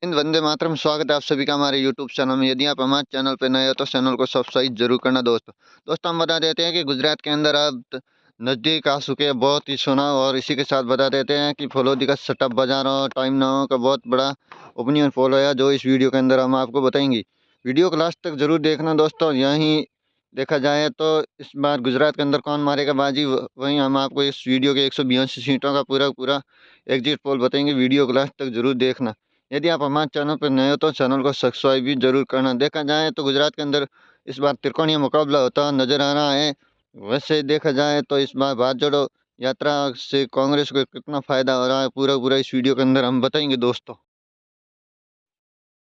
इन वंदे मातरम। स्वागत है आप सभी का हमारे यूट्यूब चैनल में। यदि आप हमारे चैनल पर नए हो तो चैनल को सब्सक्राइब जरूर करना दोस्तों हम बता देते हैं कि गुजरात के अंदर अब नज़दीक आ चुके हैं बहुत ही चुनाव। और इसी के साथ बता देते हैं कि फलोदी का सेटअप बाजारों टाइम नाउ का बहुत बड़ा ओपिनियन पोल है जो इस वीडियो के अंदर हम आपको बताएंगे। वीडियो को लास्ट तक जरूर देखना दोस्तों। यहीं देखा जाए तो इस बार गुजरात के अंदर कौन मारेगा बाजी, वहीं हम आपको इस वीडियो के 182 सीटों का पूरा पूरा एग्जिट पोल बताएंगे। वीडियो को लास्ट तक जरूर देखना। यदि आप हमारे चैनल पर नए हो तो चैनल को सब्सक्राइब भी जरूर करना। देखा जाए तो गुजरात के अंदर इस बार त्रिकोणीय मुकाबला होता नजर आ रहा है। वैसे देखा जाए तो इस बार भारत जोड़ो यात्रा से कांग्रेस को कितना फायदा हो रहा है पूरा पूरा इस वीडियो के अंदर हम बताएंगे दोस्तों।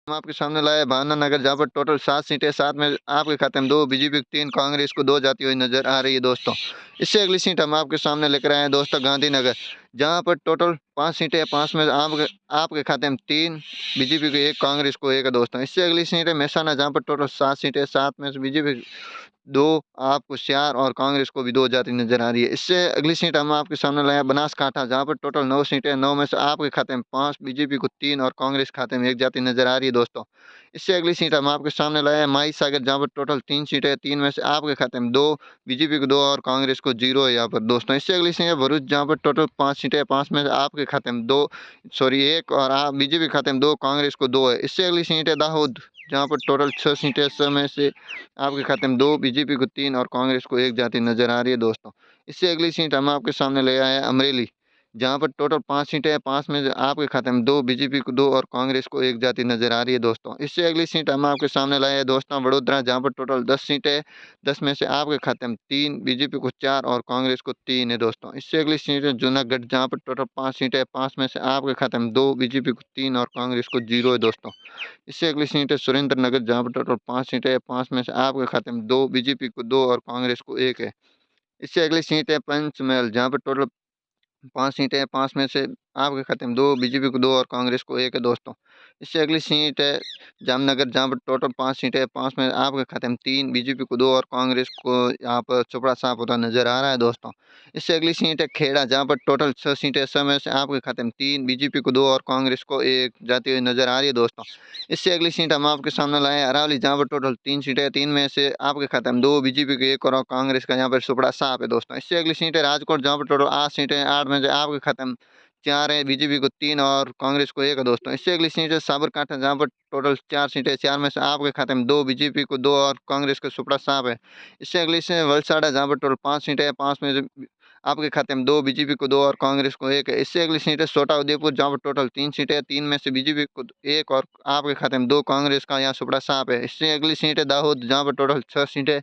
हम आपके सामने लाए भावना नगर, जहाँ पर टोटल 7 सीटें, 7 में आपके खाते में 2 बीजेपी को 3, कांग्रेस को 2 जाती हुई नजर आ रही है दोस्तों। इससे अगली सीट हम आपके सामने लेकर आए हैं दोस्तों गांधीनगर, जहाँ पर टोटल 5 सीटें, 5 में आपके खाते में 3 बीजेपी को 1, कांग्रेस को 1 है दोस्तों। इससे अगली सीट है महसाना, जहाँ पर टोटल 7 सीटें, 7 में से बीजेपी 2, आपको 4 और कांग्रेस को भी 2 जाती नजर आ रही है। इससे अगली सीट हम आपके सामने लाया बनासकांठा, जहाँ पर टोटल 9 सीटें, 9 में से आपके खाते में 5, बीजेपी को 3 और कांग्रेस खाते में 1 जाती नजर आ रही है दोस्तों। इससे अगली सीट हम आपके सामने लाया माई सागर, जहाँ पर टोटल 3 सीटें, 3 में से आपके खाते में 2, बीजेपी को 2 और कांग्रेस को 0 है यहाँ पर दोस्तों। इससे अगली सीट है भरूच, जहाँ पर टोटल 5 सीटें, 5 में से आपके खाते में 2, सॉरी 1 और आप बीजेपी खाते में 2, कांग्रेस को 2 है। इससे अगली सीट है दाहोद, जहाँ पर टोटल 6 सीटें, 6 में से आपके खाते में 2, बीजेपी को 3 और कांग्रेस को 1 जाती नजर आ रही है दोस्तों। इससे अगली सीट हम आपके सामने ले आए हैं अमरेली, जहाँ पर टोटल 5 सीटें हैं, 5 में से आपके खाते में 2, बीजेपी को 2 और कांग्रेस को 1 जाती नजर आ रही है दोस्तों। इससे अगली सीट हम आपके सामने लाए हैं दोस्तों वडोदरा, जहाँ पर टोटल 10 सीटें, 10 में से आपके खाते में 3, बीजेपी को 4 और कांग्रेस को 3 है दोस्तों। इससे अगली सीट है जूनागढ़, जहाँ पर टोटल 5 सीटें, 5 में से आपके खाते में 2, बीजेपी को 3 और कांग्रेस को 0 है दोस्तों। इससे अगली सीट है सुरेंद्र नगर, जहाँ पर टोटल 5 सीटें हैं, 5 में से आपके खाते में 2, बीजेपी को 2 और कांग्रेस को 1 है। इससे अगली सीट है पंचमहल, जहाँ पर टोटल 5 सीटें हैं, 5 में से आपके खाते में 2, बीजेपी को 2 और कांग्रेस को 1 है दोस्तों। इससे अगली सीट है जामनगर, जहाँ पर टोटल 5 सीटें हैं, 5 में आपके खाते में 3, बीजेपी को 2 और कांग्रेस को यहाँ पर चोपड़ा साफ होता नजर आ रहा है दोस्तों। इससे अगली सीट है खेड़ा, जहाँ पर टोटल 6 सीटें, 6 में से आपके खाते में 3, बीजेपी को 2 और कांग्रेस को 1 जाती हुई नजर आ रही है दोस्तों। इससे अगली सीट हम आपके सामने लाए हैं अरावली, जहाँ पर टोटल 3 सीटें, 3 में से आपके खाते में 2, बीजेपी को 1 और कांग्रेस का यहाँ पर सुपड़ा साफ है दोस्तों। इससे अगली सीट है राजकोट, जहाँ पर टोटल 8 सीटें, 8 में से आपके खाते में 4 है, बीजेपी को 3 और कांग्रेस को 1 है दोस्तों। इससे अगली सीट है साबरकांठा, जहाँ पर टोटल 4 सीटें, 4 में से आपके खाते में 2, बीजेपी को 2 और कांग्रेस का सुपड़ा साफ है। इससे अगली सीट है वलसाड़ा, जहाँ पर टोटल 5 सीटें, 5 में से आपके खाते में 2, बीजेपी को 2 और कांग्रेस को 1 है। इससे अगली सीट है छोटा उदयपुर, जहाँ पर टोटल 3 सीटें, 3 में से बीजेपी को 1 और आपके खाते में 2, कांग्रेस का यहाँ सुपड़ा साफ है। इससे अगली सीट है दाहोद, जहाँ पर टोटल 6 सीटें,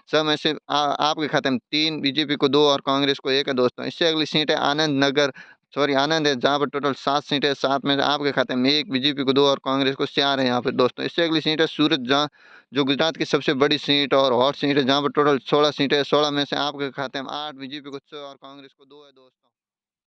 6 में से आपके खाते में 3, बीजेपी को 2 और कांग्रेस को 1 है दोस्तों। इससे अगली सीट है आनंद नगर, सॉरी आनंद है, जहाँ पर टोटल 7 सीटें, 7 में से आपके खाते में 1, बीजेपी को 2 और कांग्रेस को 4 है यहाँ पर दोस्तों। इससे अगली सीट है सूरत, जहाँ जो गुजरात की सबसे बड़ी सीट और हॉट सीट है, जहाँ पर टोटल 16 सीटें, 16 में से आपके खाते में 8, बीजेपी को 6 और कांग्रेस को 2 है दोस्तों।